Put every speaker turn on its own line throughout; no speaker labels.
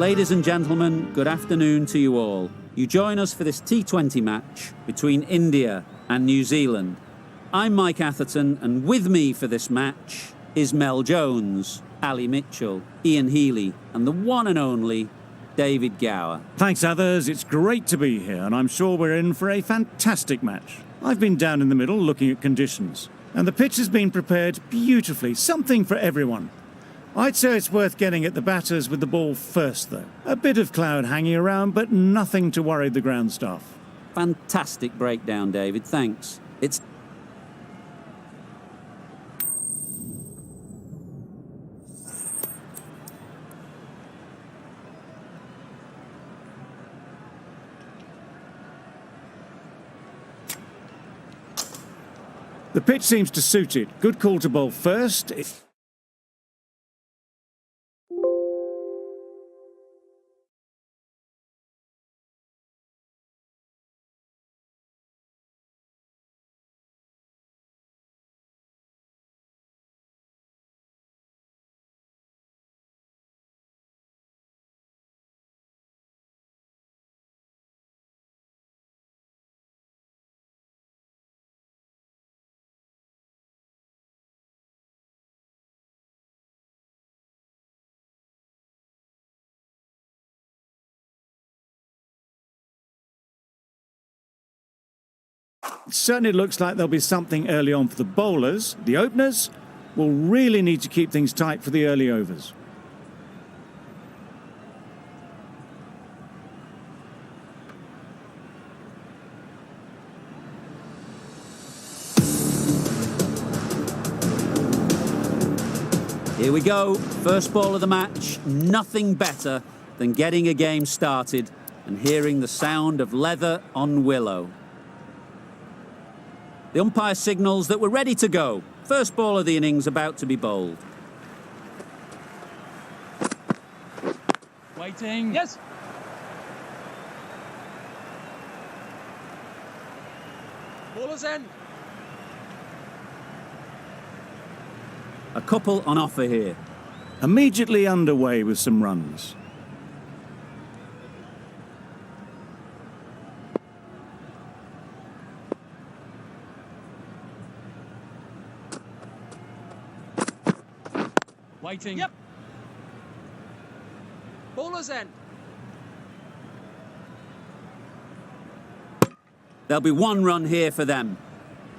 Ladies and gentlemen, good afternoon to you all. You join us for this T20 match between India and New Zealand. I'm Mike Atherton, and with me for this match is Mel Jones, Ali Mitchell, Ian Healy, and the one and only David Gower.
Thanks, others. It's great to be here, and I'm sure we're in for a fantastic match. I've been down in the middle looking at conditions, and the pitch has been prepared beautifully, something for everyone. I'd say it's worth getting at the batters with the ball first, though. A bit of cloud hanging around, but nothing to worry the ground staff.
Fantastic breakdown, David. Thanks.
The pitch seems to suit it. Good call to bowl first. It certainly looks like there'll be something early on for the bowlers. The openers will really need to keep things tight for the early overs.
Here we go. First ball of the match. Nothing better than getting a game started and hearing the sound of leather on willow. The umpire signals that we're ready to go. First ball of the innings about to be bowled.
Waiting. Yes. Ballers end.
A couple on offer here.
Immediately underway with some runs.
Waiting. Yep. Ballers end.
There'll be one run here for them.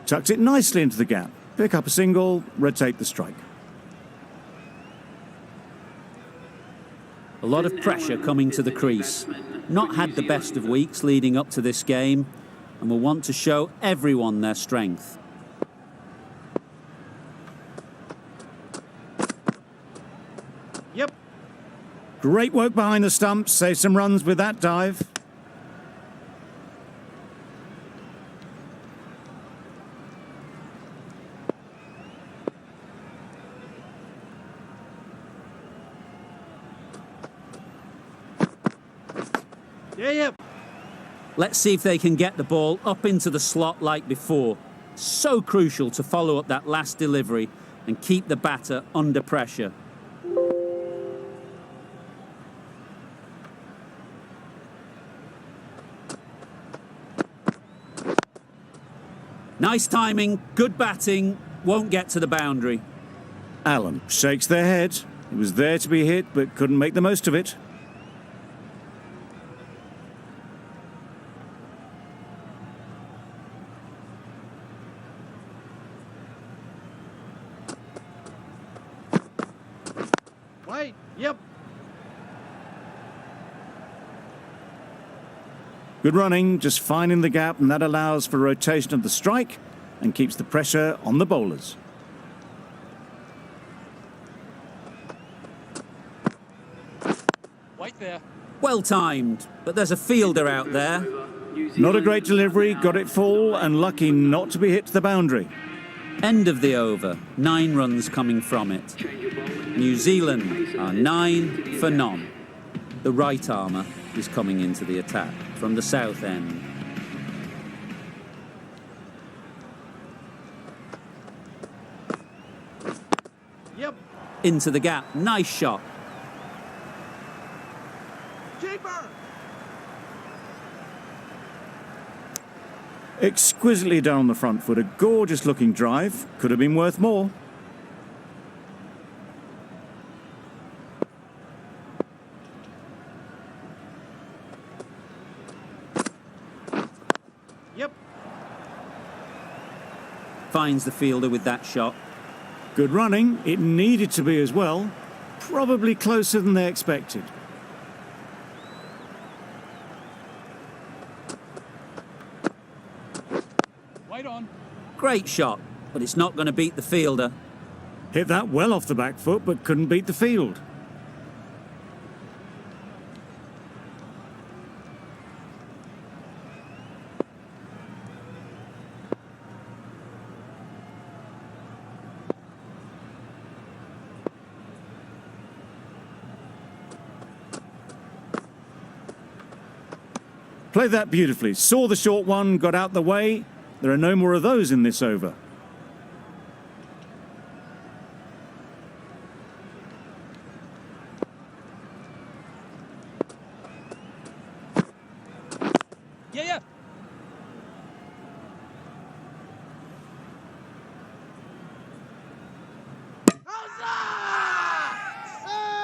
Tucks it nicely into the gap. Pick up a single, rotate the strike.
A lot of pressure coming to the crease. Not had the best of weeks leading up to this game, and will want to show everyone their strength.
Yep.
Great work behind the stumps. Save some runs with that dive.
Yep.
Let's see if they can get the ball up into the slot like before. So crucial to follow up that last delivery and keep the batter under pressure. Nice timing, good batting, won't get to the boundary.
Allen shakes their head. It was there to be hit, but couldn't make the most of it.
Wait. Yep.
Good running, just finding the gap, and that allows for rotation of the strike and keeps the pressure on the bowlers.
Wait there.
Well timed, but there's a fielder out there.
Not a great delivery, got it full, and lucky not to be hit to the boundary.
End of the over, 9 runs coming from it. New Zealand are 9 for none. The right armour is coming into the attack from the south end.
Yep.
Into the gap, nice shot.
Exquisitely done on the front foot. A gorgeous looking drive. Could have been worth more.
Yep.
Finds the fielder with that shot.
Good running. It needed to be as well. Probably closer than they expected.
Wait on.
Great shot, but it's not going to beat the fielder.
Hit that well off the back foot, but couldn't beat the field. Played that beautifully. Saw the short one, got out the way. There are no more of those in this over.
Yeah.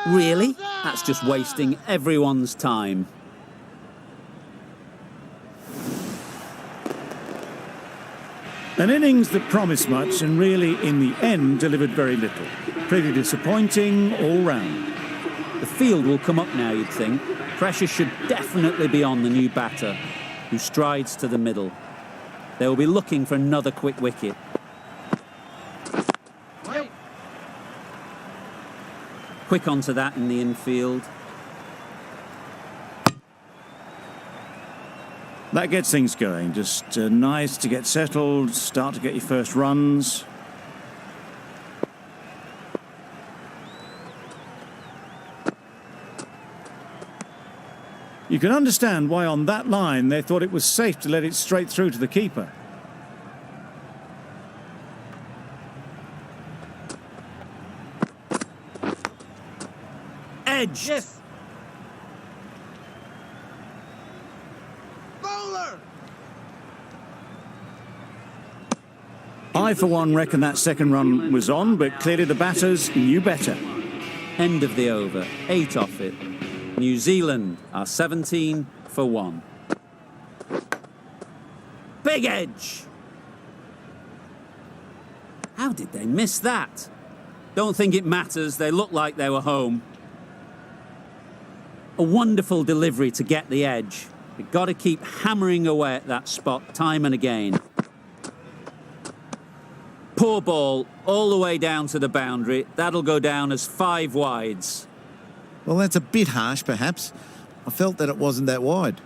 Really? That's just wasting everyone's time.
An innings that promised much and really, in the end, delivered very little. Pretty disappointing all round.
The field will come up now, you'd think. Pressure should definitely be on the new batter, who strides to the middle. They will be looking for another quick wicket.
Wait.
Quick onto that in the infield.
That gets things going. Just nice to get settled, start to get your first runs. You can understand why on that line they thought it was safe to let it straight through to the keeper.
Edge!
Yes. Bowler.
I, for one, reckon that second run was on, but clearly the batters knew better.
End of the over. 8 off it. New Zealand are 17 for 1. Big edge! How did they miss that? Don't think it matters. They looked like they were home. A wonderful delivery to get the edge. You've got to keep hammering away at that spot time and again. Poor ball all the way down to the boundary. That'll go down as 5 wides.
Well, that's a bit harsh, perhaps. I felt that it wasn't that wide.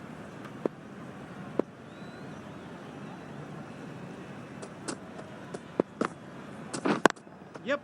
Yep.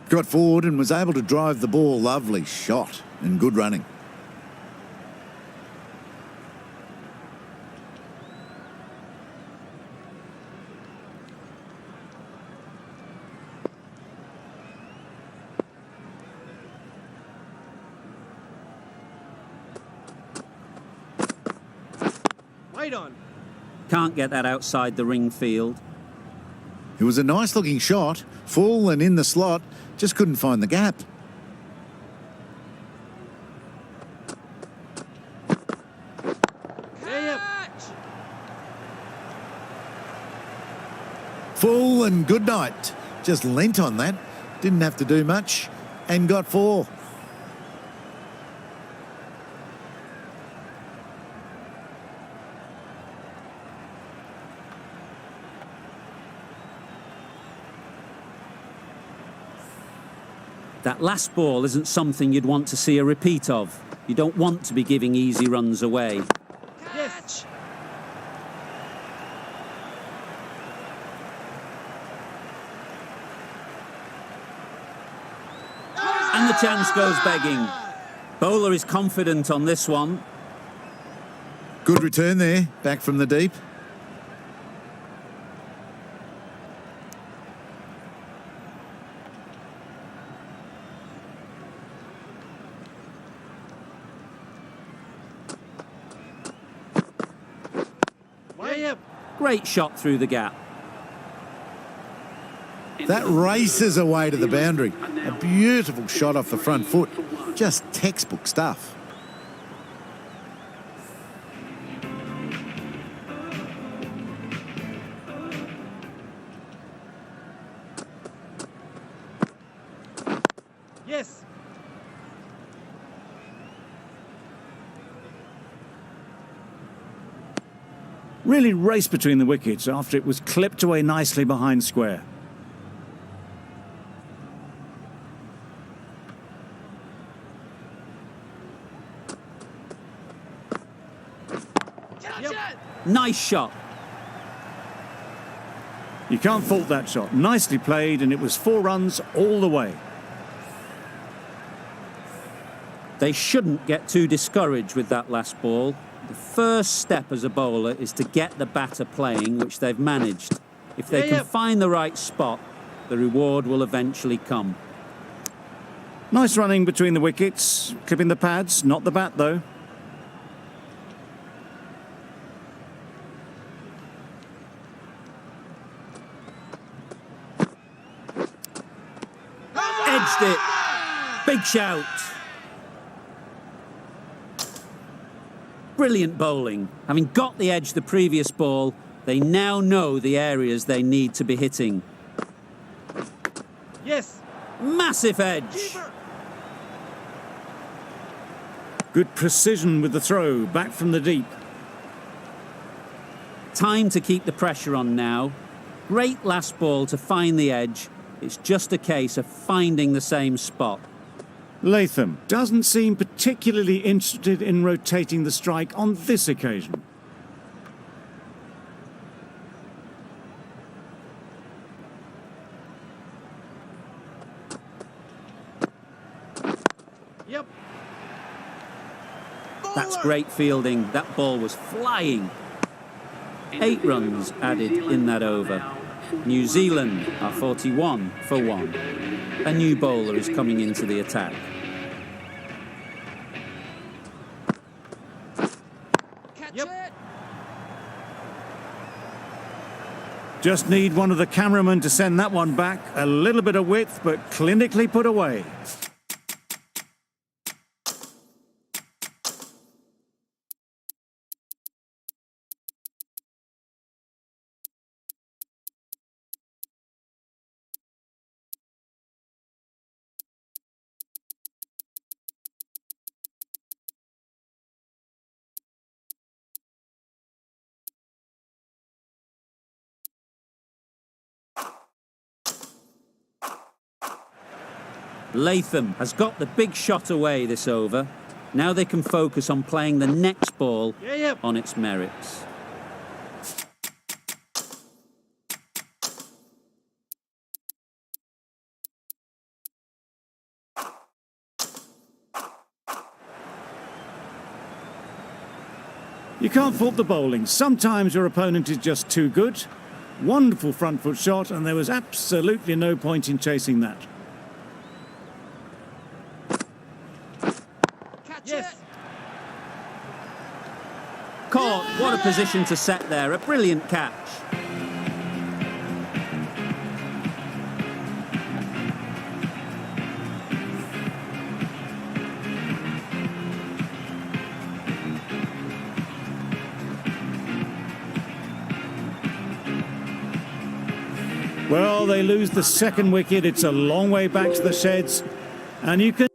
Got forward and was able to drive the ball. Lovely shot and good running.
Wait on.
Can't get that outside the ring field.
It was a nice looking shot, full and in the slot, just couldn't find the gap.
Catch.
Full and good night. Just leant on that, didn't have to do much, and got 4.
That last ball isn't something you'd want to see a repeat of. You don't want to be giving easy runs away.
Yes.
And the chance goes begging. Bowler is confident on this one.
Good return there, back from the deep.
Yep.
Great shot through the gap.
That races away to the boundary. A beautiful shot off the front foot. Just textbook stuff.
Yes.
Really raced between the wickets after it was clipped away nicely behind square.
Nice shot.
You can't fault that shot. Nicely played, and it was 4 runs all the way.
They shouldn't get too discouraged with that last ball. The first step as a bowler is to get the batter playing, which they've managed. If they can find the right spot, the reward will eventually come.
Nice running between the wickets, clipping the pads, not the bat though.
Edged it. Big shout. Brilliant bowling. Having got the edge the previous ball, they now know the areas they need to be hitting.
Yes.
Massive edge.
Good precision with the throw, back from the deep.
Time to keep the pressure on now. Great last ball to find the edge. It's just a case of finding the same spot.
Latham doesn't seem particularly interested in rotating the strike on this occasion.
Yep.
That's great fielding. That ball was flying. 8 runs added in that over. New Zealand are 41 for 1. A new bowler is coming into the attack.
Yep.
Just need one of the cameramen to send that one back. A little bit of width, but clinically put away.
Latham has got the big shot away this over. Now they can focus on playing the next ball on its merits.
You can't fault the bowling. Sometimes your opponent is just too good. Wonderful front foot shot, and there was absolutely no point in chasing that.
Yes.
Caught. What a position to set there. A brilliant catch.
Well, they lose the second wicket. It's a long way back to the sheds, and you can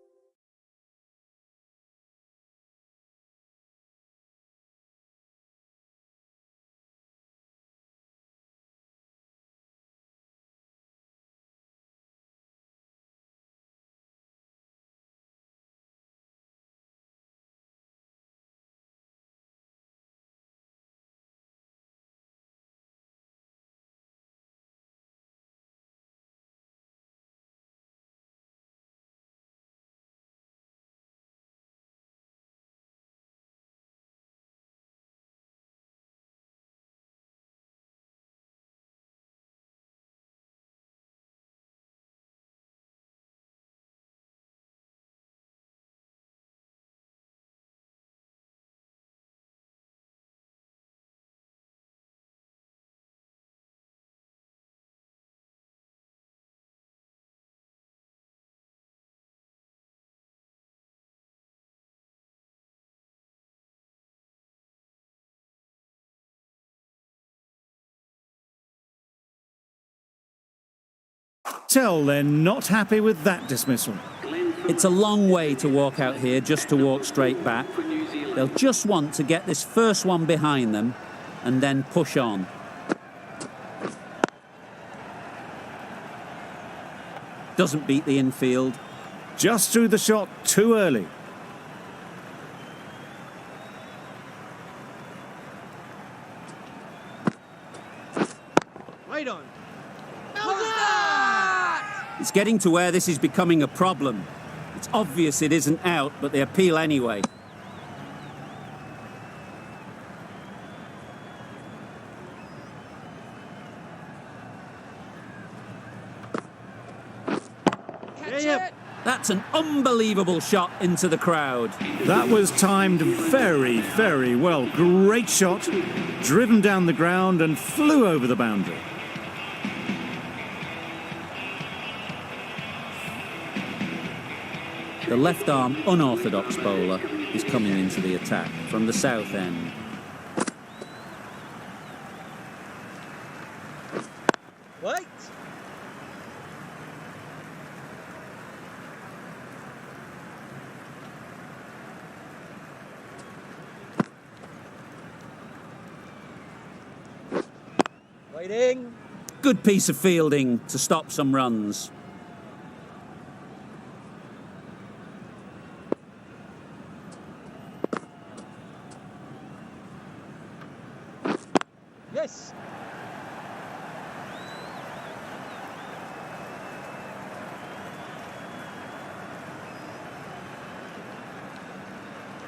tell they're not happy with that dismissal.
It's a long way to walk out here just to walk straight back. They'll just want to get this first one behind them and then push on. Doesn't beat the infield.
Just threw the shot too early.
Wait on.
It's getting to where this is becoming a problem. It's obvious it isn't out, but they appeal anyway.
Catch it.
That's an unbelievable shot into the crowd.
That was timed very, very well. Great shot, driven down the ground and flew over the boundary.
The left-arm unorthodox bowler is coming into the attack from the south end.
Wait. Waiting.
Good piece of fielding to stop some runs.
Yes.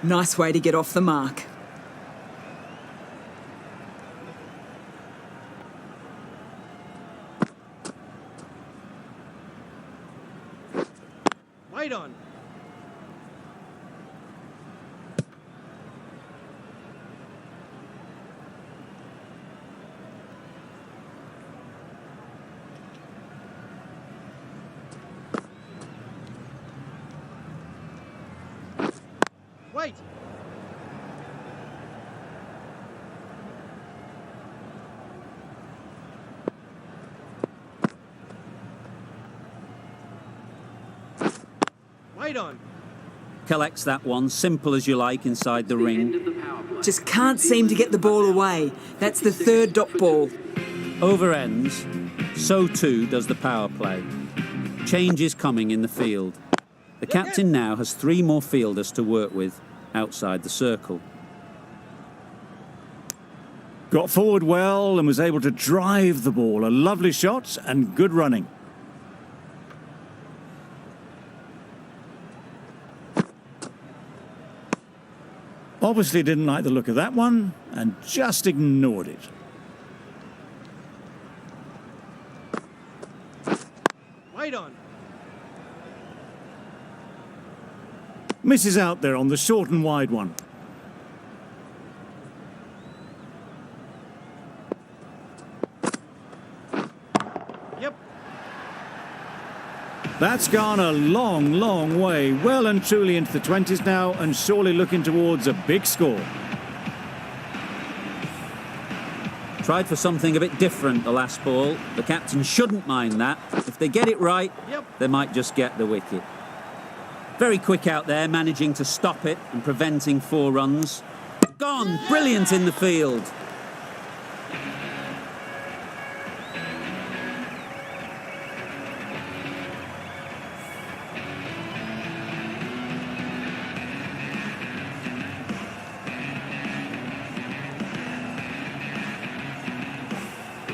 Nice way to get off the mark.
Wait on. Wait. Wait on.
Collects that one, simple as you like, inside the ring.
Just can't seem to get the ball away. That's the third dot ball.
Over ends, so too does the power play. Change is coming in the field. The captain now has 3 more fielders to work with outside the circle.
Got forward well and was able to drive the ball. A lovely shot and good running. Obviously didn't like the look of that one and just ignored it.
Wait on.
Misses out there on the short and wide one.
Yep.
That's gone a long, long way. Well and truly into the 20s now and surely looking towards a big score.
Tried for something a bit different the last ball. The captain shouldn't mind that. If they get it right, they might just get the wicket. Very quick out there, managing to stop it and preventing 4 runs. Gone! Brilliant in the field.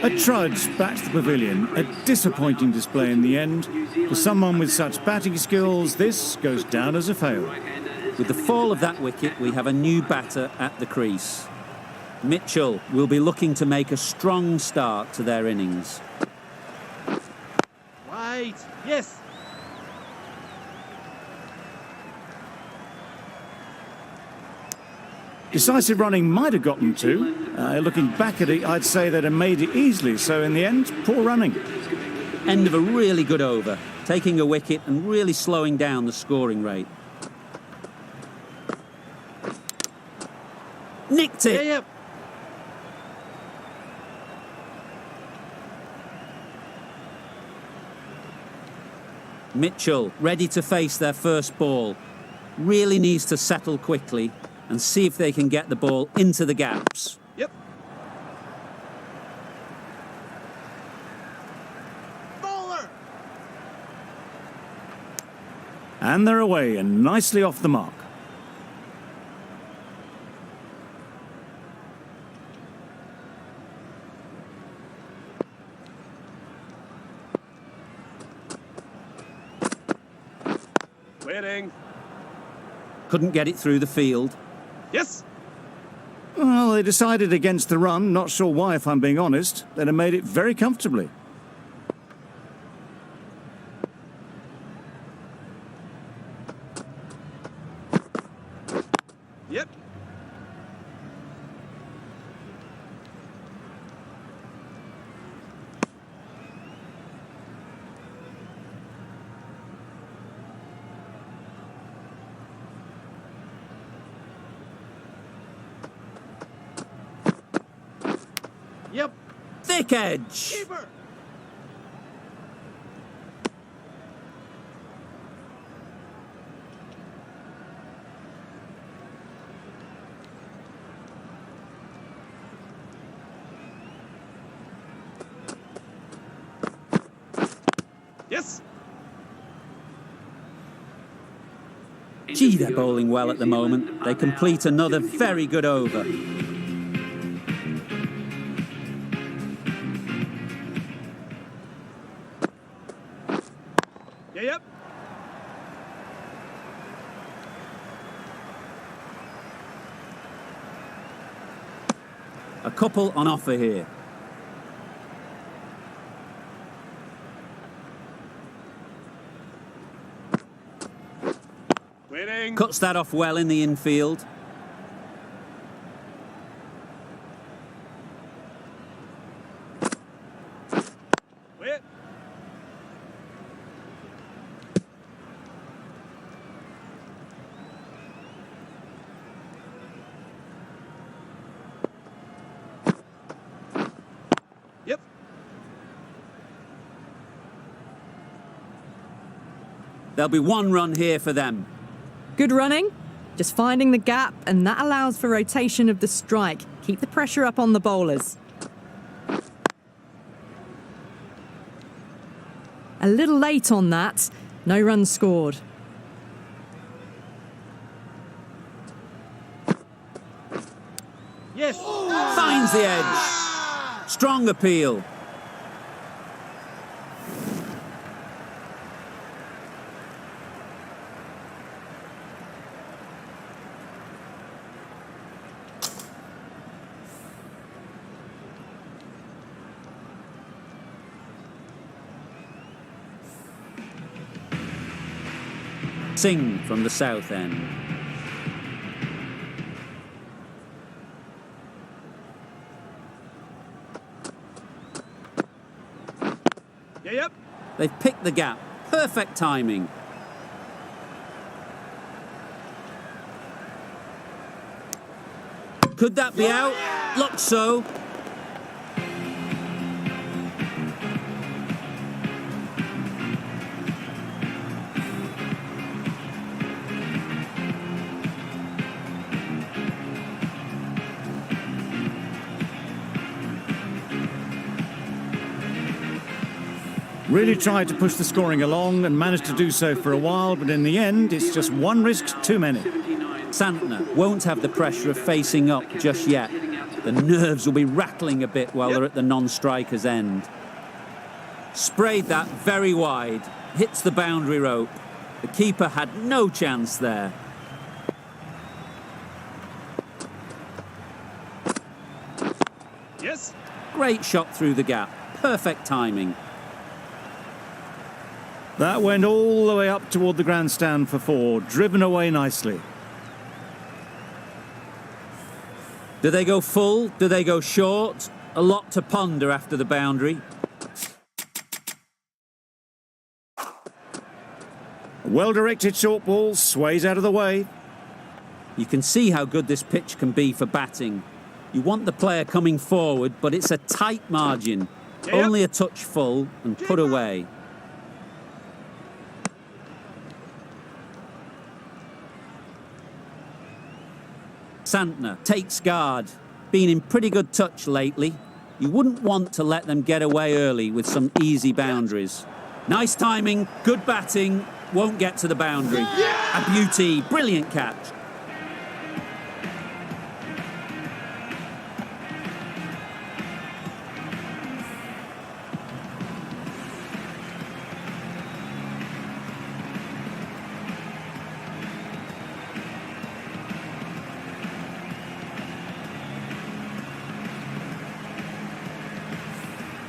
A trudge back to the pavilion. A disappointing display in the end. For someone with such batting skills, this goes down as a fail.
With the fall of that wicket, we have a new batter at the crease. Mitchell will be looking to make a strong start to their innings.
Wait. Yes.
Decisive running might have gotten 2. Looking back at it, I'd say they'd have made it easily. So in the end, poor running.
End of a really good over, taking a wicket and really slowing down the scoring rate. Nicked it!
Yep.
Mitchell, ready to face their first ball. Really needs to settle quickly and see if they can get the ball into the gaps.
Yep. Bowler!
And they're away and nicely off the mark.
Waiting.
Couldn't get it through the field.
Yes.
Well, they decided against the run. Not sure why, if I'm being honest. They'd have made it very comfortably.
Yep. Yep.
Thick edge.
Keeper. Yes.
Gee, they're bowling well at the moment. They complete another very good over.
Yeah, yep.
A couple on offer here.
Waiting.
Cuts that off well in the infield.
Wait. Yep.
There'll be one run here for them.
Good running. Just finding the gap, and that allows for rotation of the strike. Keep the pressure up on the bowlers. A little late on that. No runs scored.
Yes.
Finds the edge. Strong appeal. Singh from the south end.
Yeah, yep.
They've picked the gap. Perfect timing. Could that be out? Looks so.
Really tried to push the scoring along and managed to do so for a while, but in the end, it's just one risk too many.
Santner won't have the pressure of facing up just yet. The nerves will be rattling a bit while they're at the non-striker's end. Sprayed that very wide. Hits the boundary rope. The keeper had no chance there.
Yes.
Great shot through the gap. Perfect timing.
That went all the way up toward the grandstand for four, driven away nicely.
Do they go full? Do they go short? A lot to ponder after the boundary.
A well-directed short ball sways out of the way.
You can see how good this pitch can be for batting. You want the player coming forward, but it's a tight margin.
Yep.
Only a touch full and put away. Santner takes guard. Been in pretty good touch lately. You wouldn't want to let them get away early with some easy boundaries. Nice timing, good batting, won't get to the boundary. A beauty, brilliant catch.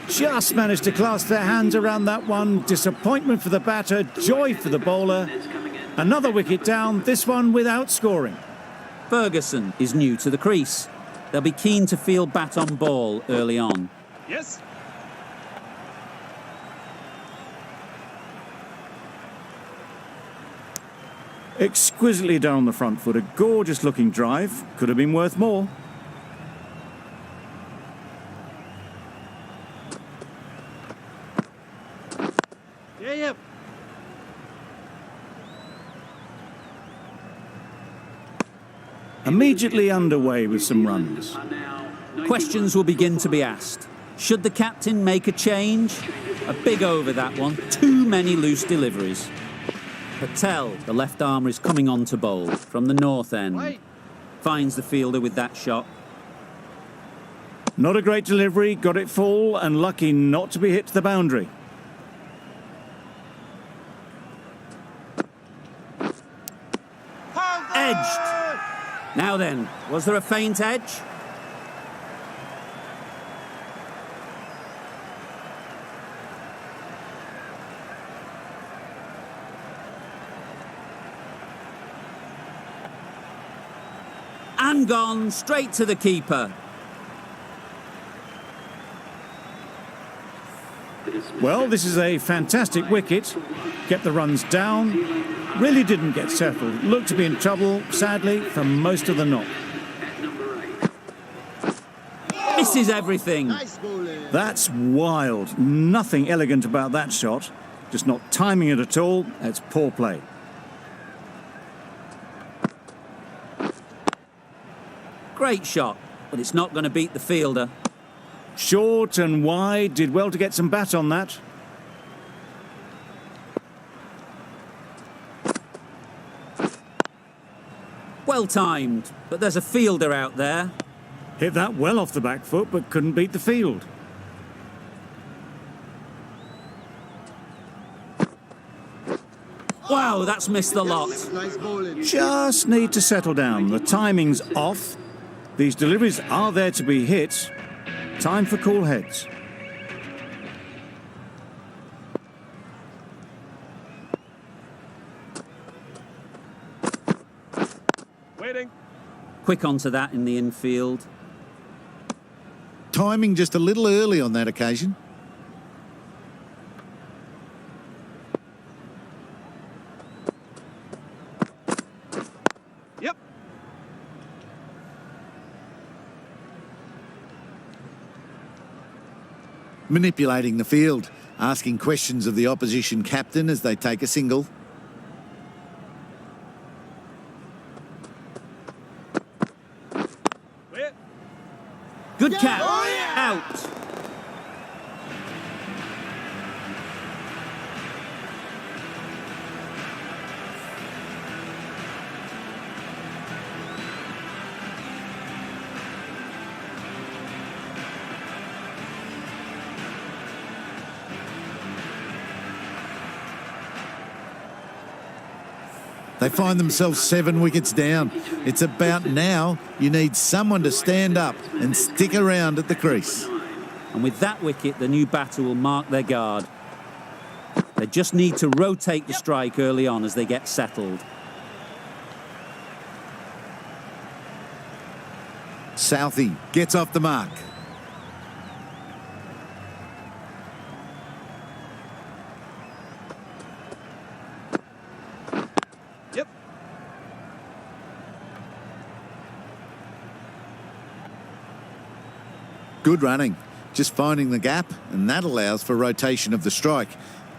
Just managed to clasp their hands around that one. Disappointment for the batter, joy for the bowler. Another wicket down, this one without scoring.
Ferguson is new to the crease. They'll be keen to feel bat on ball early on.
Yes.
Exquisitely down the front foot, a gorgeous looking drive. Could have been worth more.
Yep.
Immediately underway with some runs.
Questions will begin to be asked. Should the captain make a change? A big over that one. Too many loose deliveries. Patel, the left armer, is coming on to bowl from the north end. Finds the fielder with that shot.
Not a great delivery, got it full and lucky not to be hit to the boundary.
Edged. Now then, was there a faint edge? And gone straight to the keeper.
Well, this is a fantastic wicket. Kept the runs down. Really didn't get settled. Looked to be in trouble, sadly, for most of the knock.
Misses everything.
That's wild. Nothing elegant about that shot. Just not timing it at all. That's poor play.
Great shot, but it's not going to beat the fielder.
Short and wide. Did well to get some bat on that.
Well timed, but there's a fielder out there.
Hit that well off the back foot, but couldn't beat the field.
Wow, that's missed the lot.
Just need to settle down. The timing's off. These deliveries are there to be hit. Time for cool heads.
Waiting.
Quick onto that in the infield.
Timing just a little early on that occasion.
Yep.
Manipulating the field, asking questions of the opposition captain as they take a single.
Wait.
Good catch. Out.
They find themselves 7 wickets down. It's about now you need someone to stand up and stick around at the crease.
And with that wicket, the new batter will mark their guard. They just need to rotate the strike early on as they get settled.
Southey gets off the mark.
Yep.
Good running, just finding the gap, and that allows for rotation of the strike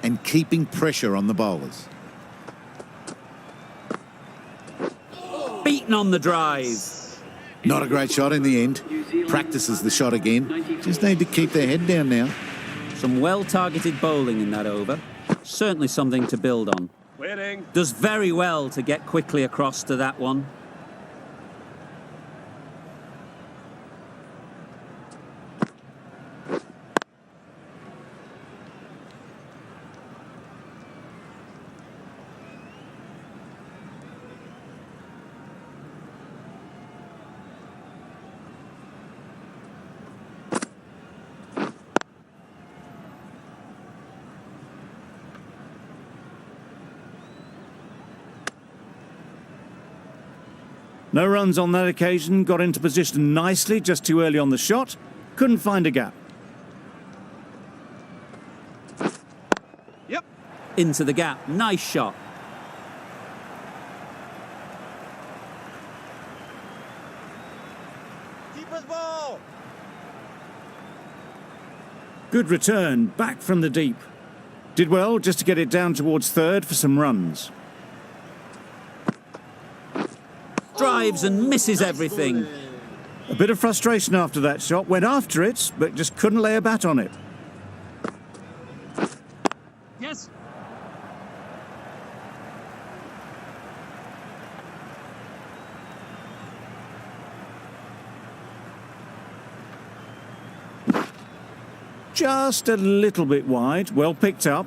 and keeping pressure on the bowlers.
Beaten on the drive.
Not a great shot in the end. Practices the shot again. Just need to keep their head down now.
Some well-targeted bowling in that over. Certainly something to build on.
Waiting.
Does very well to get quickly across to that one.
No runs on that occasion, got into position nicely just too early on the shot. Couldn't find a gap.
Yep.
Into the gap. Nice shot.
Keeper's ball.
Good return, back from the deep. Did well just to get it down towards third for some runs.
Drives and misses everything.
A bit of frustration after that shot, went after it, but just couldn't lay a bat on it.
Yes.
Just a little bit wide, well picked up.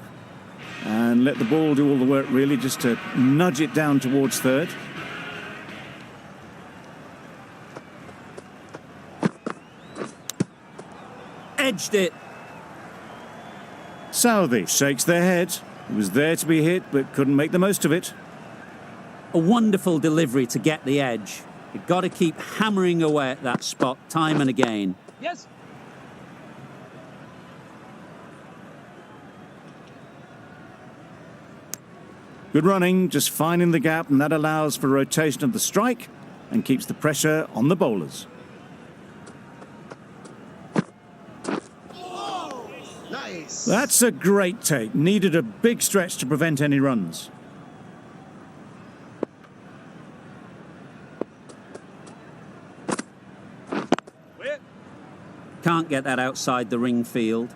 And let the ball do all the work really, just to nudge it down towards third.
Edged it.
Southey shakes their head. It was there to be hit, but couldn't make the most of it.
A wonderful delivery to get the edge. You've got to keep hammering away at that spot time and again.
Yes.
Good running, just finding the gap, and that allows for rotation of the strike and keeps the pressure on the bowlers.
Nice.
That's a great take. Needed a big stretch to prevent any runs.
Wait.
Can't get that outside the ring field.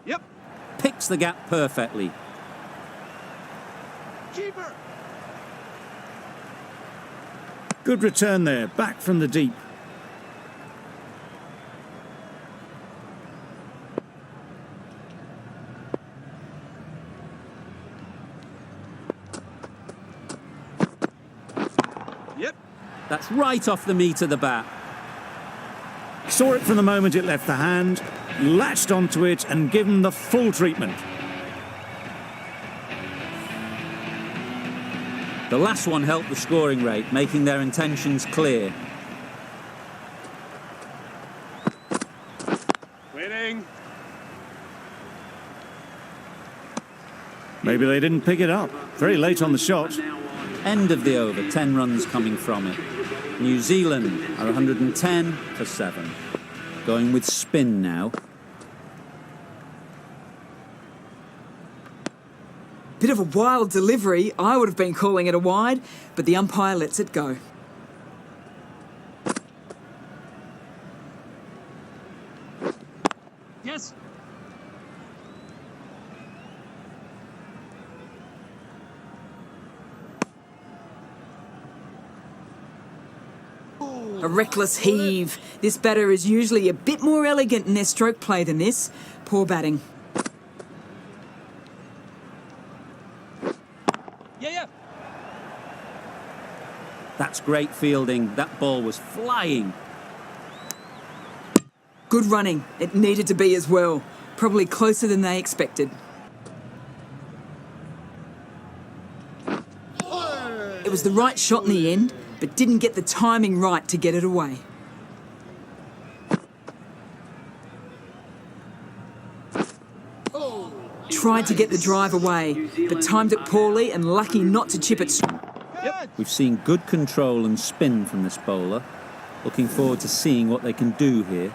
Yep.
Picks the gap perfectly.
Keeper.
Good return there, back from the deep.
Yep.
That's right off the meat of the bat.
Saw it from the moment it left the hand, latched onto it and given the full treatment.
The last one helped the scoring rate, making their intentions clear.
Waiting.
Maybe they didn't pick it up. Very late on the shot.
End of the over, 10 runs coming from it. New Zealand are 110 for 7. Going with spin now.
Bit of a wild delivery. I would have been calling it a wide, but the umpire lets it go.
Yes.
A reckless heave. This batter is usually a bit more elegant in their stroke play than this. Poor batting.
Yeah.
That's great fielding. That ball was flying.
Good running. It needed to be as well. Probably closer than they expected. It was the right shot in the end, but didn't get the timing right to get it away. Tried to get the drive away, but timed it poorly and lucky not to chip it.
We've seen good control and spin from this bowler. Looking forward to seeing what they can do here.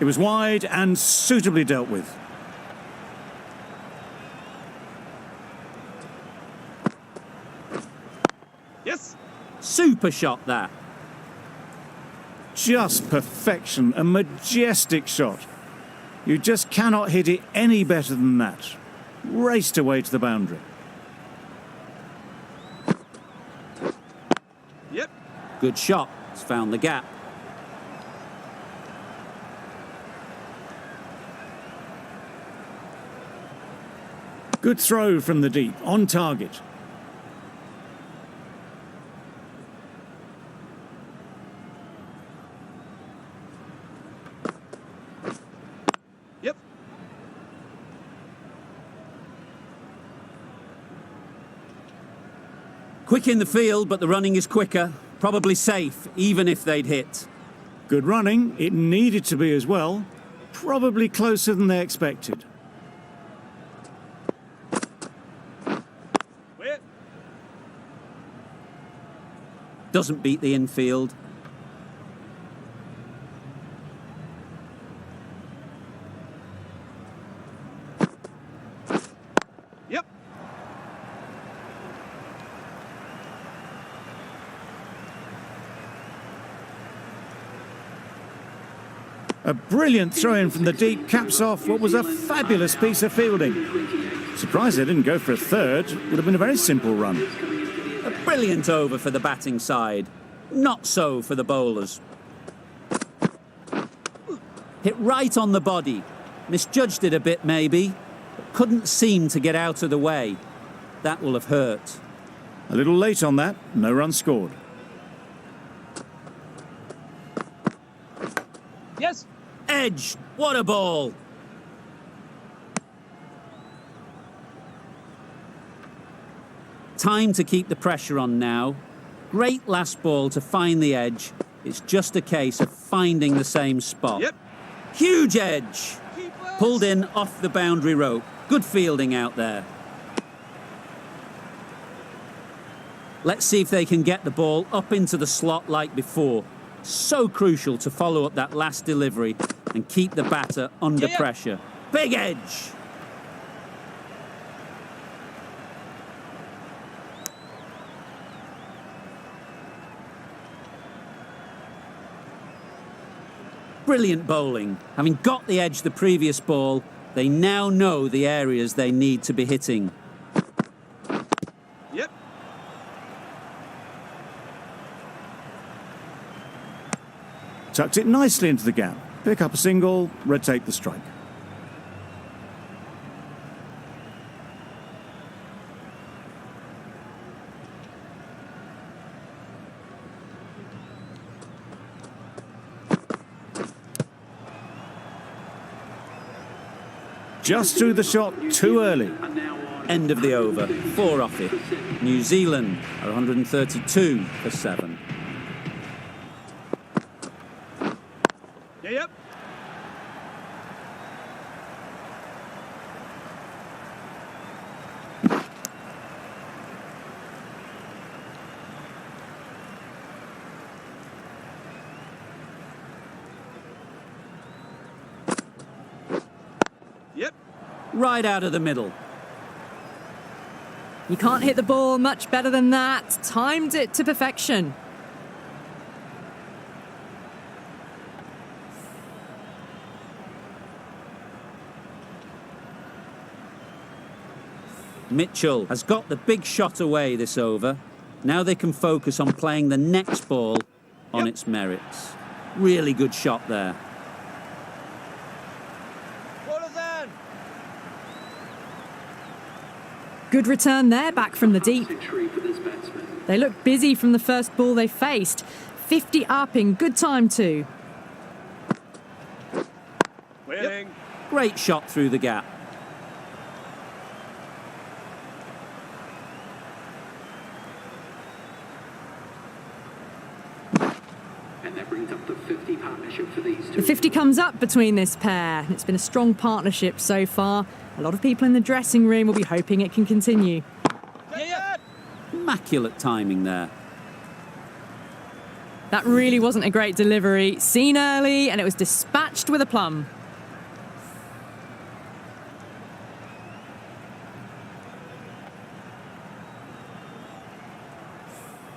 It was wide and suitably dealt with.
Yes.
Super shot that.
Just perfection, a majestic shot. You just cannot hit it any better than that. Raced away to the boundary.
Yep.
Good shot. It's found the gap.
Good throw from the deep, on target.
Yep.
Quick in the field, but the running is quicker. Probably safe, even if they'd hit.
Good running, it needed to be as well. Probably closer than they expected.
Where?
Doesn't beat the infield.
Yep.
A brilliant throw-in from the deep caps off what was a fabulous piece of fielding. Surprised they didn't go for a third. Would have been a very simple run.
A brilliant over for the batting side. Not so for the bowlers. Hit right on the body. Misjudged it a bit maybe, but couldn't seem to get out of the way. That will have hurt.
A little late on that, no run scored.
Yes.
Edge, what a ball! Time to keep the pressure on now. Great last ball to find the edge. It's just a case of finding the same spot.
Yep.
Huge edge!
Keepers.
Pulled in off the boundary rope. Good fielding out there. Let's see if they can get the ball up into the slot like before. So crucial to follow up that last delivery and keep the batter under
Yeah.
pressure. Big edge! Brilliant bowling. Having got the edge the previous ball, they now know the areas they need to be hitting.
Yep.
Tucked it nicely into the gap. Pick up a single, rotate the strike. Just threw the shot too early.
End of the over. 4 off it. New Zealand are 132 for 7.
Yep. Yep.
Right out of the middle.
You can't hit the ball much better than that. Timed it to perfection.
Mitchell has got the big shot away this over. Now they can focus on playing the next ball on its merits. Really good shot there.
Good return there, back from the deep. They looked busy from the first ball they faced. 50 up in good time too.
Winning.
Great shot through the gap.
And that brings up the 50 partnership for these two.
The 50 comes up between this pair. It's been a strong partnership so far. A lot of people in the dressing room will be hoping it can continue.
Yeah.
Immaculate timing there.
That really wasn't a great delivery. Seen early, and it was dispatched matched with aplomb.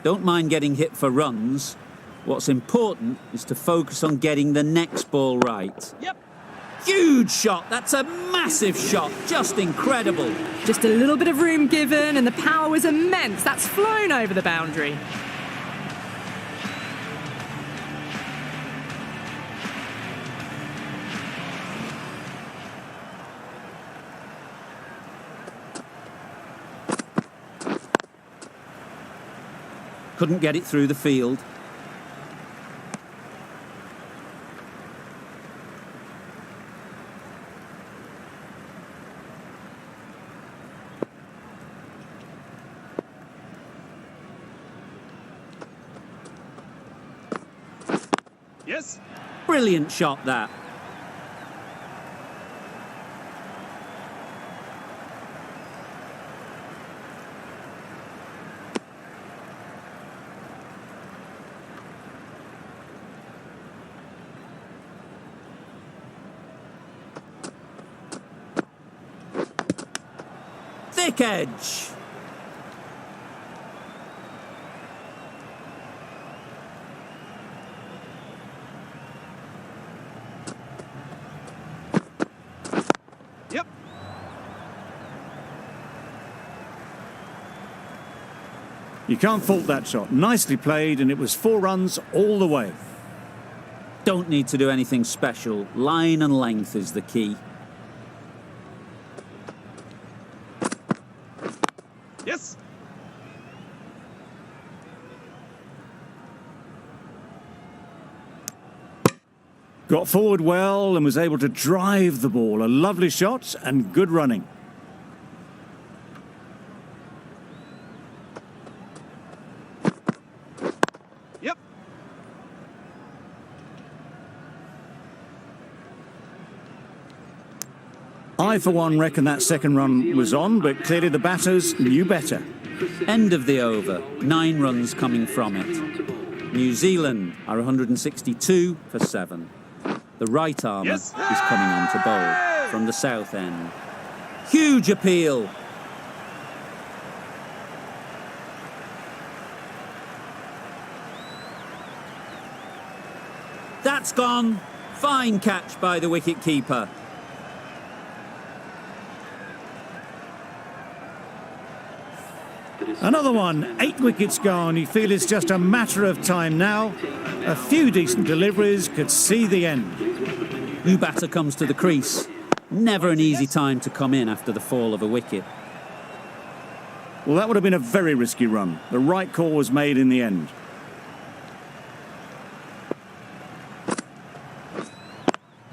Don't mind getting hit for runs. What's important is to focus on getting the next ball right.
Yep.
Huge shot. That's a massive shot. Just incredible.
Just a little bit of room given, and the power was immense. That's flown over the boundary.
Couldn't get it through the field.
Yes.
Brilliant shot, that. Thick edge.
Yep.
You can't fault that shot. Nicely played, and it was 4 runs all the way.
Don't need to do anything special. Line and length is the key.
Yes.
Got forward well and was able to drive the ball. A lovely shot and good running.
Yep.
I, for one, reckon that second run was on, but clearly the batters knew better.
End of the over. 9 runs coming from it. New Zealand are 162 for 7. The right armour
Yes.
is coming on to bowl from the south end. Huge appeal. That's gone. Fine catch by the wicket-keeper.
Another one, 8 wickets gone. You feel it's just a matter of time now. A few decent deliveries could see the end.
New batter comes to the crease. Never an easy time to come in after the fall of a wicket.
Well, that would have been a very risky run. The right call was made in the end.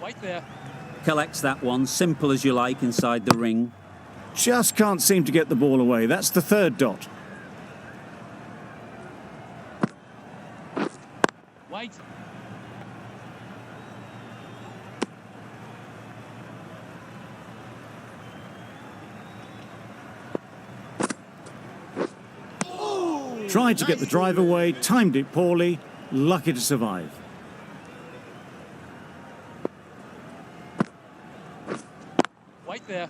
Right there.
Collects that one, simple as you like, inside the ring.
Just can't seem to get the ball away. That's the 3rd dot.
Wait.
Tried to get the drive away, timed it poorly, lucky to survive.
Right there.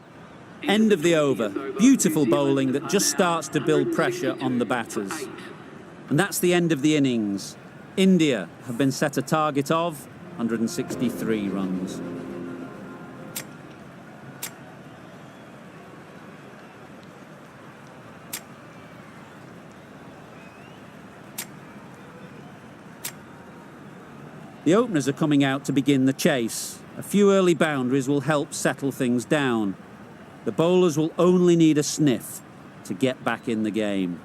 End of the over. Beautiful bowling that just starts to build pressure on the batters. And that's the end of the innings. India have been set a target of 163 runs. The openers are coming out to begin the chase. A few early boundaries will help settle things down. The bowlers will only need a sniff to get back in the game.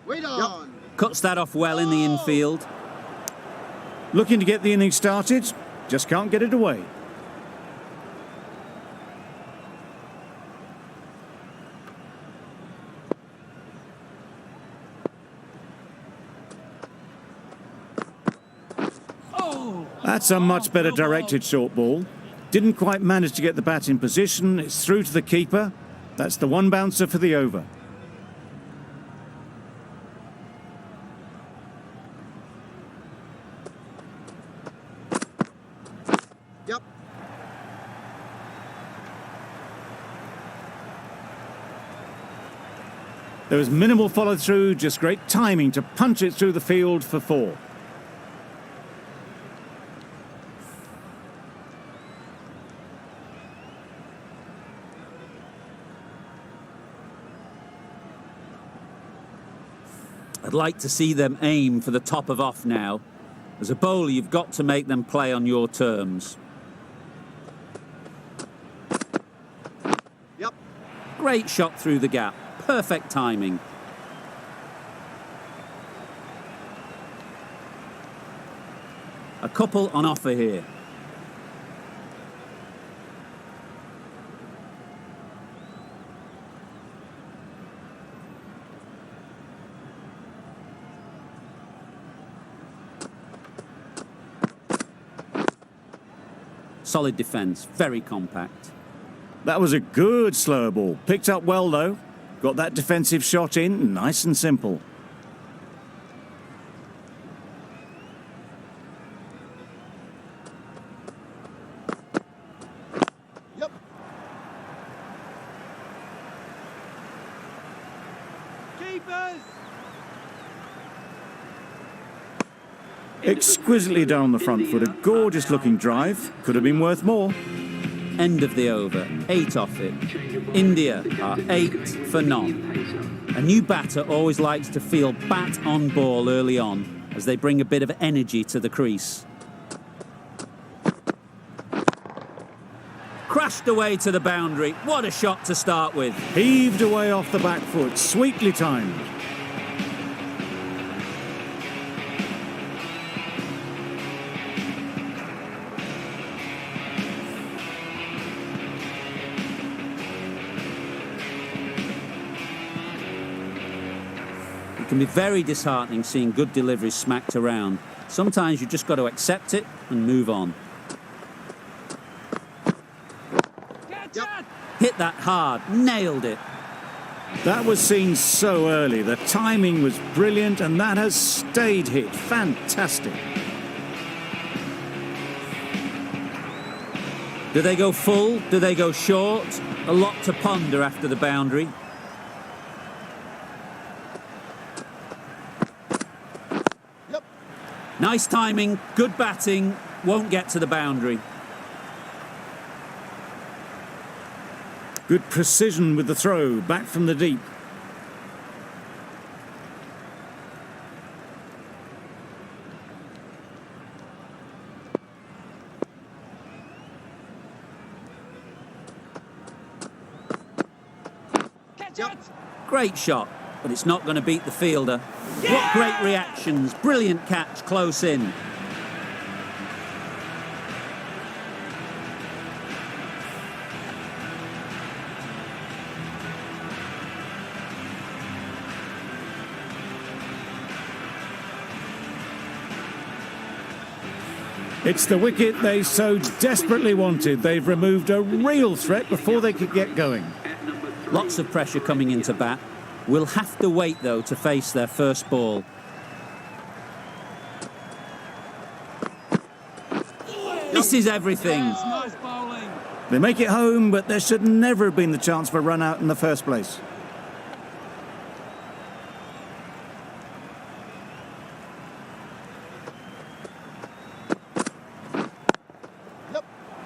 Wait on.
Cuts that off well in the infield.
Looking to get the innings started, just can't get it away. That's a much better directed short ball. Didn't quite manage to get the bat in position. It's through to the keeper. That's the one bouncer for the over.
Yep.
There was minimal follow-through, just great timing to punch it through the field for 4.
I'd like to see them aim for the top of off now. As a bowler, you've got to make them play on your terms.
Yep.
Great shot through the gap. Perfect timing. A couple on offer here. Solid defence, very compact.
That was a good slower ball. Picked up well, though. Got that defensive shot in, nice and simple.
Yep.
Keepers!
Exquisitely down the front foot, a gorgeous looking drive. Could have been worth more.
End of the over, 8 off it. India are 8 for none. A new batter always likes to feel bat on ball early on as they bring a bit of energy to the crease. Crashed away to the boundary. What a shot to start with.
Heaved away off the back foot, sweetly timed.
It can be very disheartening seeing good deliveries smacked around. Sometimes you just got to accept it and move on.
Yep.
Hit that hard, nailed it.
That was seen so early. The timing was brilliant, and that has stayed hit. Fantastic.
Do they go full? Do they go short? A lot to ponder after the boundary.
Yep.
Nice timing, good batting, won't get to the boundary.
Good precision with the throw, back from the deep.
Catch it!
Great shot, but it's not going to beat the fielder. What great reactions, brilliant catch close in.
It's the wicket they so desperately wanted. They've removed a real threat before they could get going.
Lots of pressure coming into bat. We'll have to wait, though, to face their first ball. This is everything.
Nice bowling.
They make it home, but there should never have been the chance for a run out in the first place.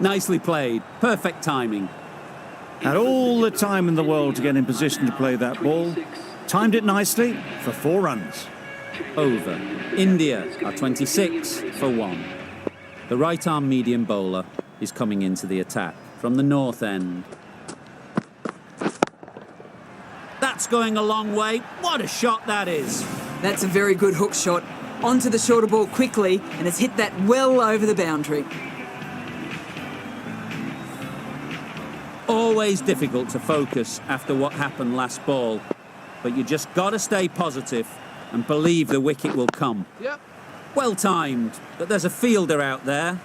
Nicely played. Perfect timing.
Had all the time in the world to get in position to play that ball. Timed it nicely for 4 runs.
Over. India are 26 for 1. The right-arm medium bowler is coming into the attack from the north end. That's going a long way. What a shot that is.
That's a very good hook shot. Onto the shorter ball quickly, and has hit that well over the boundary.
Always difficult to focus after what happened last ball, but you just got to stay positive and believe the wicket will come.
Yep.
Well timed, but there's a fielder out there.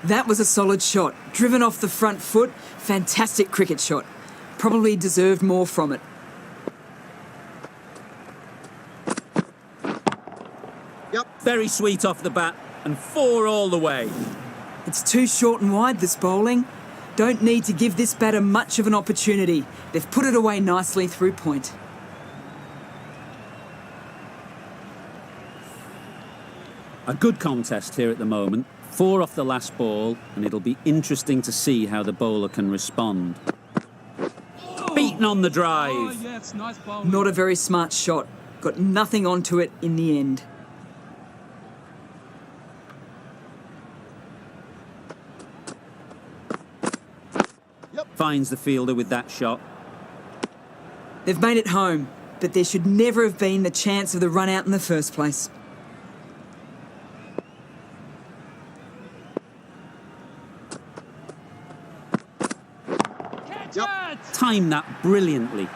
That was a solid shot. Driven off the front foot. Fantastic cricket shot. Probably deserved more from it.
Very sweet off the bat, and 4 all the way.
It's too short and wide, this bowling. Don't need to give this batter much of an opportunity. They've put it away nicely through point.
A good contest here at the moment. 4 off the last ball, and it'll be interesting to see how the bowler can respond. Beaten on the
Oh,
drive.
yes, nice bowling.
Not a very smart shot. Got nothing onto it in the end.
Finds the fielder with that shot.
They've made it home, but there should never have been the chance of the run out in the first place.
Catch it!
Timed that brilliantly.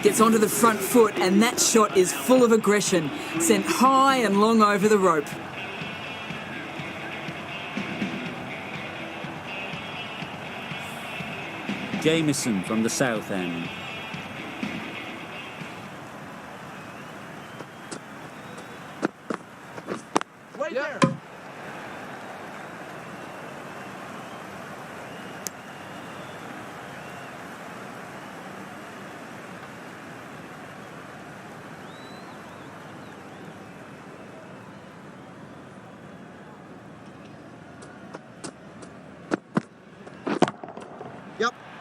Gets onto the front foot, and that shot is full of aggression. Sent high and long over the rope.
Jamieson from the south end.
Wait there.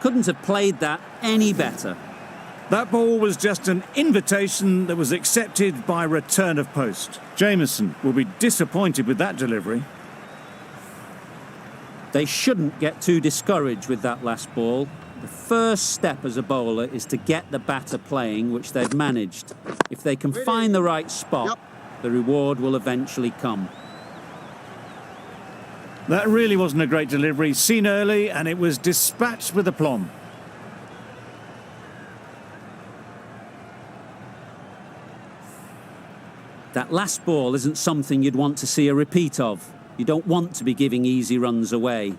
Couldn't have played that any better.
That ball was just an invitation that was accepted by return of post. Jamieson will be disappointed with that delivery.
They shouldn't get too discouraged with that last ball. The first step as a bowler is to get the batter playing, which they've managed. If they can find the right spot, the reward will eventually come.
That really wasn't a great delivery, seen early, and it was dispatched with aplomb.
That last ball isn't something you'd want to see a repeat of. You don't want to be giving easy runs away.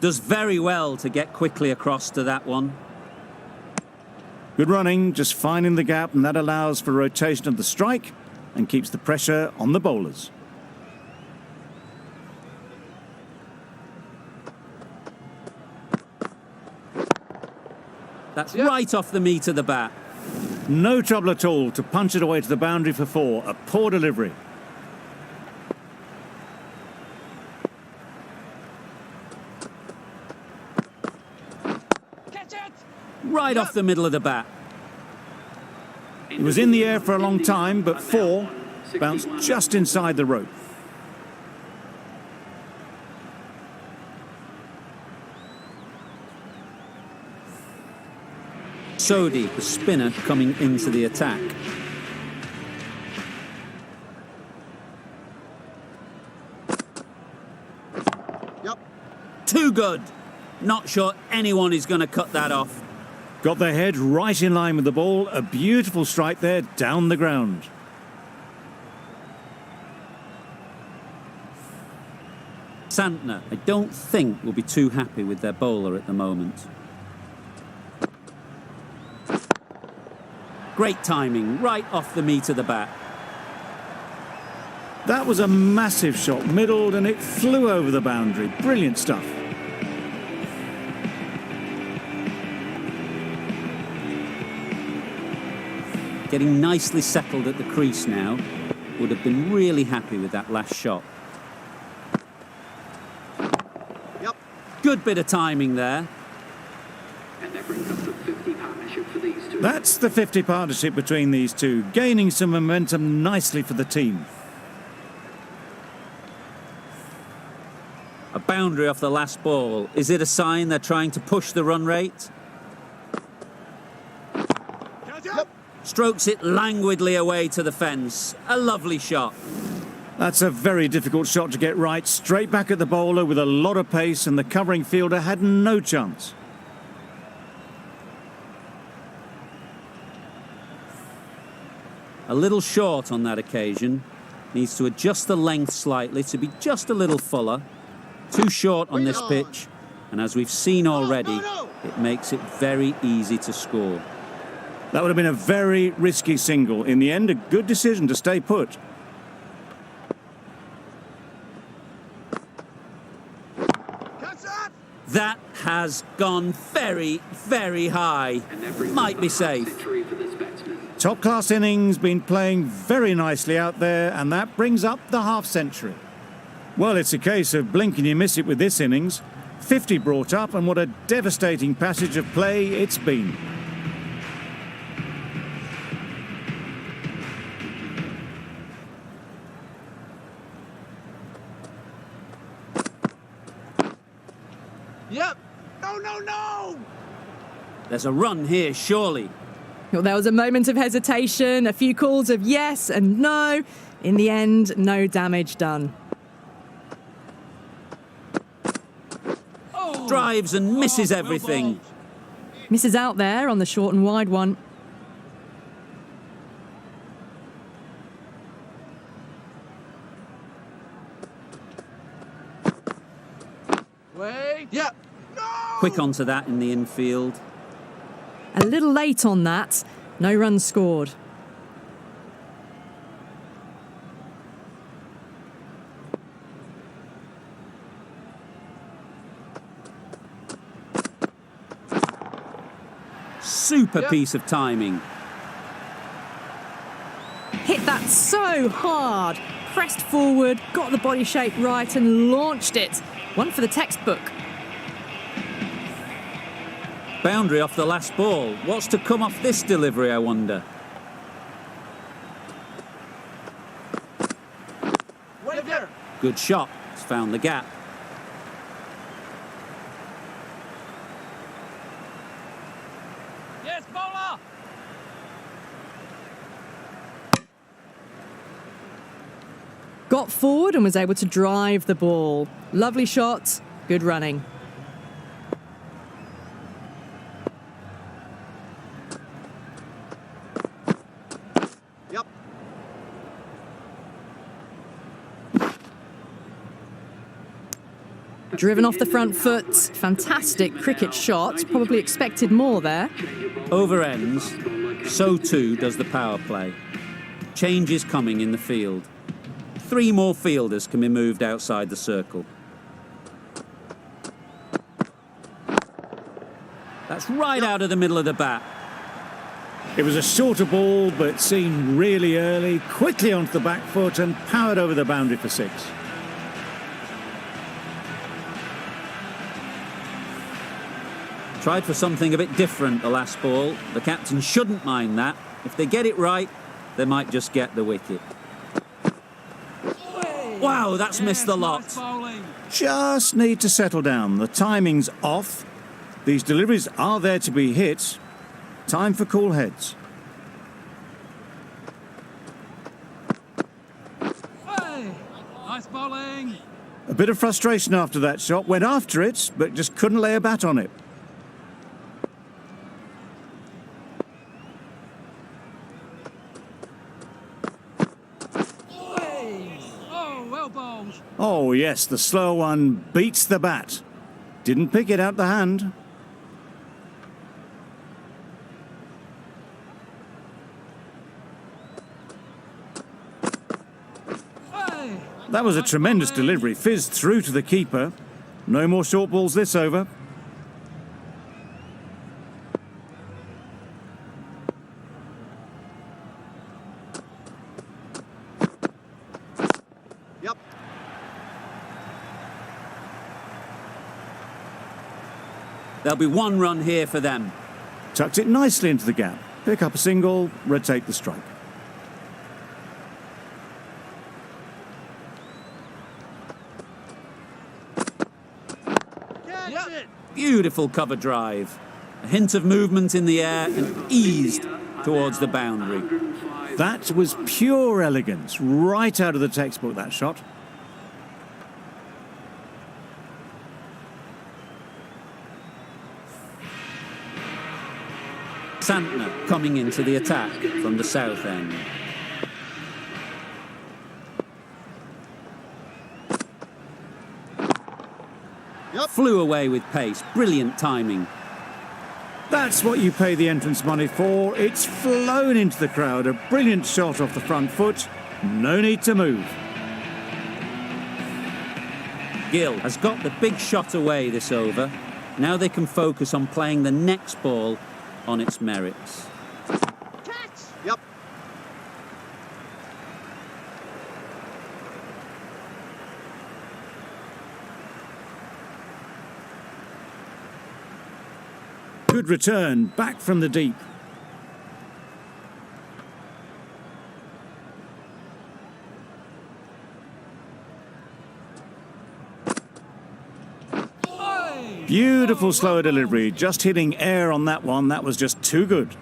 Does very well to get quickly across to that one.
Good running, just finding the gap, and that allows for rotation of the strike and keeps the pressure on the bowlers.
That's right off the meat of the bat.
No trouble at all to punch it away to the boundary for 4. A poor delivery.
Catch it!
Right off the middle of the bat.
It was in the air for a long time, but 4 bounced just inside the rope.
Sodhi, the spinner, coming into the attack. Too good. Not sure anyone is going to cut that off.
Got their head right in line with the ball. A beautiful strike there down the ground.
Santner, I don't think, will be too happy with their bowler at the moment. Great timing, right off the meat of the bat.
That was a massive shot, middled, and it flew over the boundary. Brilliant stuff.
Getting nicely settled at the crease now. Would have been really happy with that last shot. Good bit of timing there.
And that brings up the 50 partnership for these two.
That's the 50 partnership between these two, gaining some momentum nicely for the team.
A boundary off the last ball. Is it a sign they're trying to push the run rate? Strokes it languidly away to the fence. A lovely shot.
That's a very difficult shot to get right. Straight back at the bowler with a lot of pace, and the covering fielder had no chance.
A little short on that occasion. Needs to adjust the length slightly to be just a little fuller. Too short on this pitch, and as we've seen already, it makes it very easy to score.
That would have been a very risky single. In the end, a good decision to stay put.
That has gone very, very high. Might be safe.
Victory for this batsman.
Top-class innings, been playing very nicely out there, and that brings up the half-century. Well, it's a case of blink and you miss it with this innings. 50 brought up, and what a devastating passage of play it's been.
Yep. No!
There's a run here, surely.
Well, there was a moment of hesitation, a few calls of yes and no. In the end, no damage done.
Drives and misses everything.
Misses out there on the short and wide one.
Wait. Yep.
Quick onto that in the infield.
A little late on that. No runs scored.
Super piece of timing.
Hit that so hard. Pressed forward, got the body shape right and launched it. One for the textbook.
Boundary off the last ball. What's to come off this delivery, I wonder?
Wait there.
Good shot. It's found the gap.
Yes, bowler.
Got forward and was able to drive the ball. Lovely shot, good running.
Yep.
Driven off the front foot. Fantastic cricket shot. Probably expected more there.
Over ends. So too does the power play. Change is coming in the field. 3 more fielders can be moved outside the circle. That's right out of the middle of the bat.
It was a shorter ball, but seen really early, quickly onto the back foot and powered over the boundary for 6.
Tried for something a bit different the last ball. The captain shouldn't mind that. If they get it right, they might just get the wicket. Wow, that's missed the lot.
Nice bowling.
Just need to settle down. The timing's off. These deliveries are there to be hit. Time for cool heads.
Hey. Nice bowling.
A bit of frustration after that shot. Went after it, but just couldn't lay a bat on it.
Well bowled.
Oh, yes, the slow one beats the bat. Didn't pick it out the hand.
Hey.
That was a tremendous delivery. Fizzed through to the keeper. No more short balls this over.
Yep.
There'll be 1 run here for them.
Tucked it nicely into the gap. Pick up a single, rotate the strike.
Yep.
Beautiful cover drive. A hint of movement in the air and eased towards the boundary.
That was pure elegance. Right out of the textbook, that shot.
Santner coming into the attack from the south end. flew away with pace. Brilliant timing.
That's what you pay the entrance money for. It's flown into the crowd. A brilliant shot off the front foot. No need to move.
Gill has got the big shot away this over. Now they can focus on playing the next ball on its merits.
Yep.
Good return, back from the deep. Beautiful slower delivery, just hitting air on that one. That was just too good.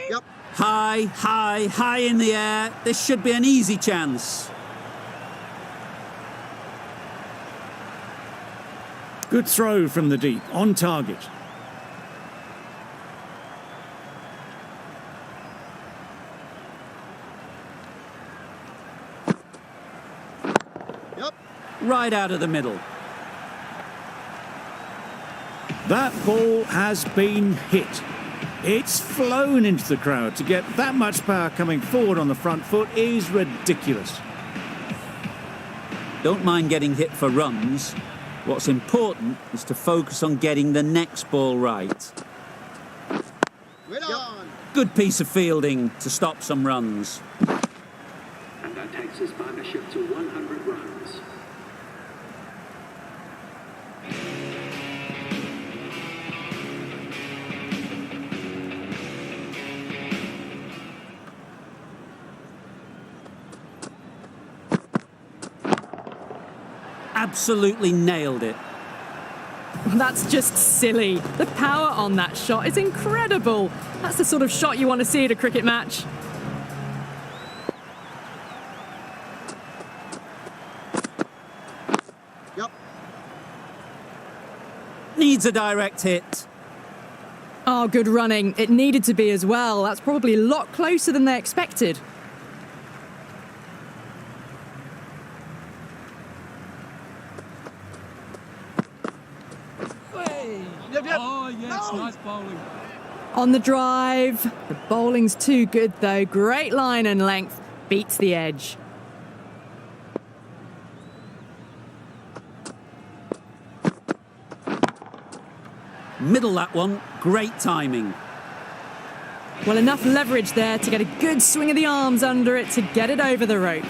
Yep.
High, high, high in the air. This should be an easy chance.
Good throw from the deep, on target.
Yep.
Right out of the middle.
That ball has been hit. It's flown into the crowd. To get that much power coming forward on the front foot is ridiculous.
Don't mind getting hit for runs. What's important is to focus on getting the next ball right.
Right on.
Good piece of fielding to stop some runs.
And that takes his partnership to 100 runs.
Absolutely nailed it.
That's just silly. The power on that shot is incredible. That's the sort of shot you want to see at a cricket match.
Yep.
Needs a direct hit.
Oh, good running. It needed to be as well. That's probably a lot closer than they expected.
Yep, yep. Oh, yes,
No.
nice bowling.
On the drive. The bowling's too good, though. Great line and length. Beats the edge.
Middle that one. Great timing.
Well, enough leverage there to get a good swing of the arms under it to get it over the rope.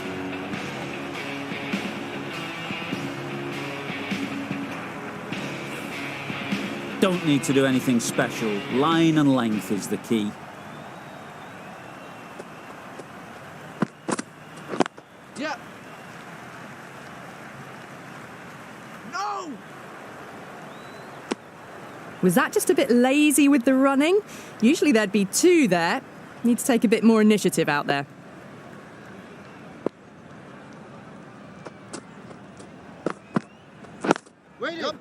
Don't need to do anything special. Line and length is the key.
Yep. No.
Was that just a bit lazy with the running? Usually there'd be two there. Need to take a bit more initiative out there.
Waiting. Yep.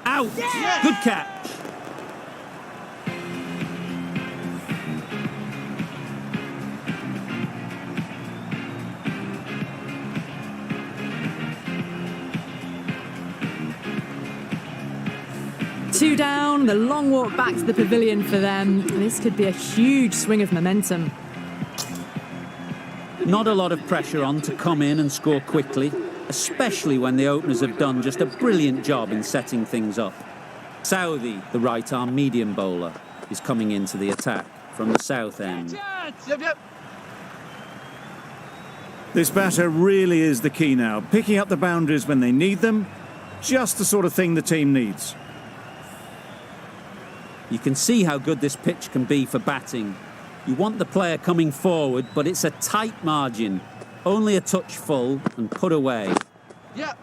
Out! Good catch.
Two down, the long walk back to the pavilion for them. This could be a huge swing of momentum.
Not a lot of pressure on to come in and score quickly, especially when the openers have done just a brilliant job in setting things up. Southey, the right-arm medium bowler, is coming into the attack from the south end.
Yep, yep.
This batter really is the key now. Picking up the boundaries when they need them. Just the sort of thing the team needs.
You can see how good this pitch can be for batting. You want the player coming forward, but it's a tight margin. Only a touch full and put away.
Yep.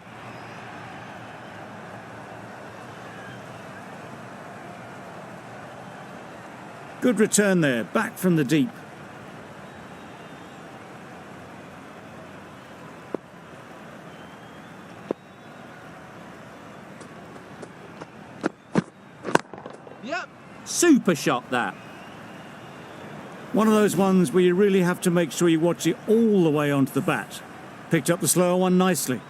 Good return there, back from the deep.
Yep.
Super shot that.
One of those ones where you really have to make sure you watch it all the way onto the bat. Picked up the slower one nicely.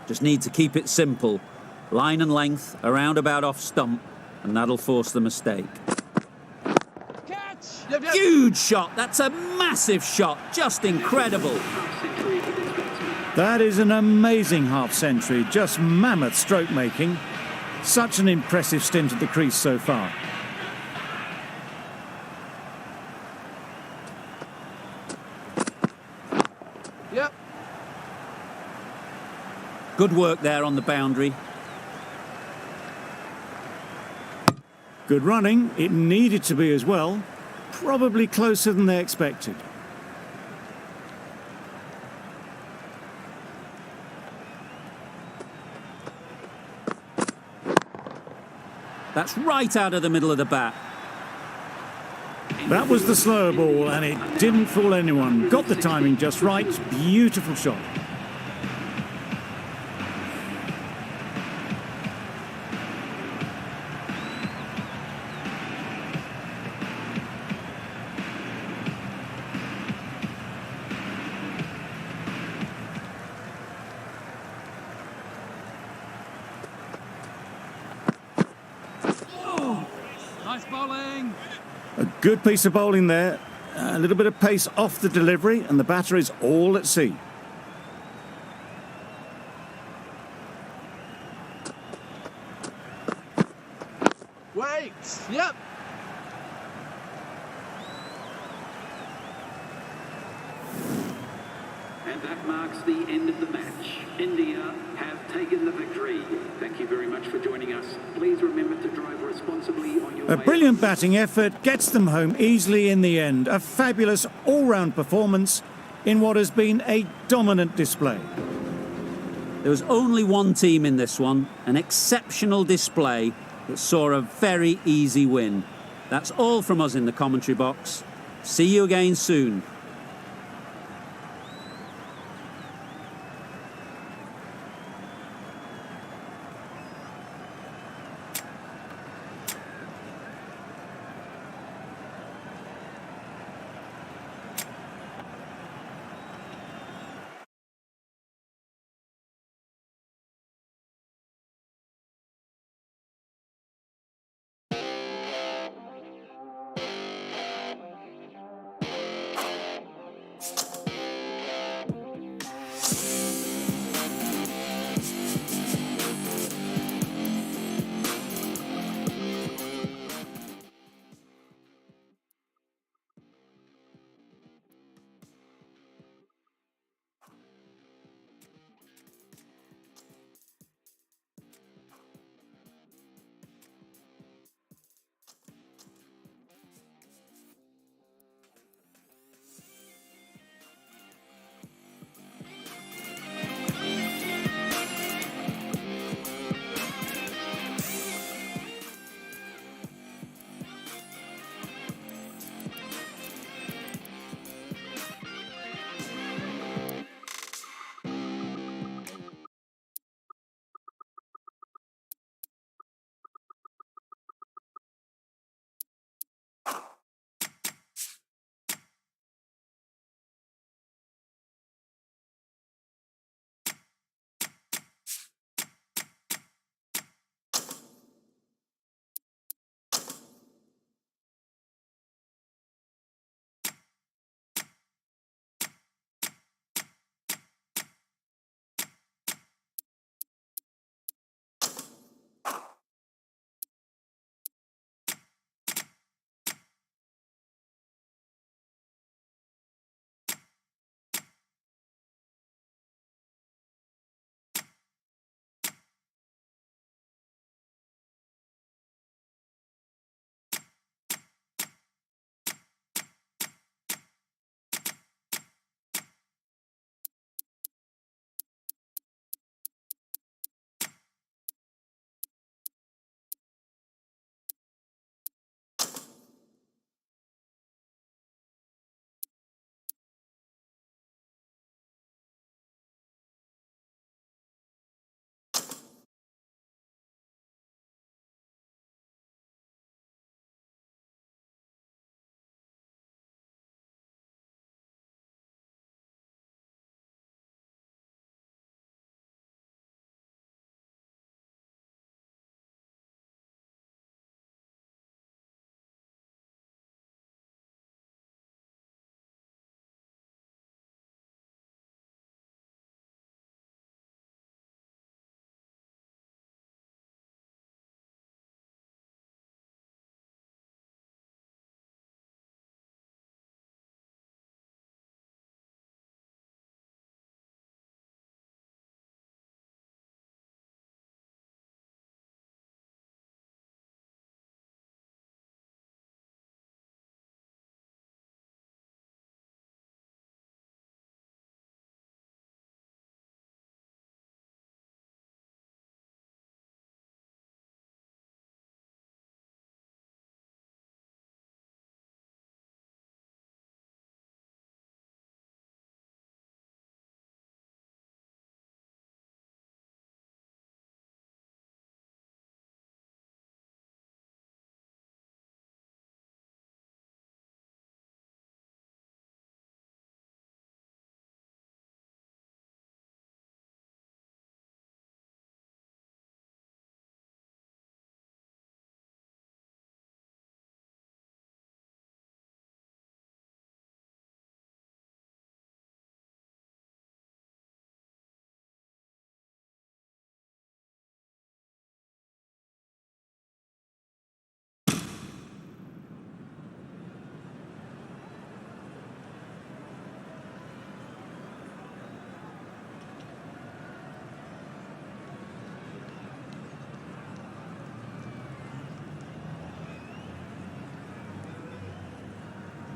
Just need to keep it simple. Line and length, around about off stump, and that'll force the mistake.
Catch! Yep, yep.
Huge shot! That's a massive shot! Just incredible!
Half-century for this batsman.
That is an amazing half-century, just mammoth stroke making. Such an impressive stint at the crease so far.
Yep.
Good work there on the boundary.
Good running, it needed to be as well. Probably closer than they expected.
That's right out of the middle of the bat.
That was the slower ball and it didn't fool anyone. Got the timing just right. Beautiful shot.
Nice bowling.
A good piece of bowling there. A little bit of pace off the delivery and the batter is all at sea.
Wait. Yep.
And that marks the end of the match. India have taken the victory. Thank you very much for joining us. Please remember to drive responsibly on your
A
way
brilliant
out.
batting effort gets them home easily in the end. A fabulous all-round performance in what has been a dominant display.
There was only one team in this one, an exceptional display that saw a very easy win. That's all from us in the commentary box. See you again soon.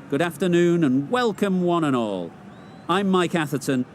good afternoon and welcome one and all. I'm Mike Atherton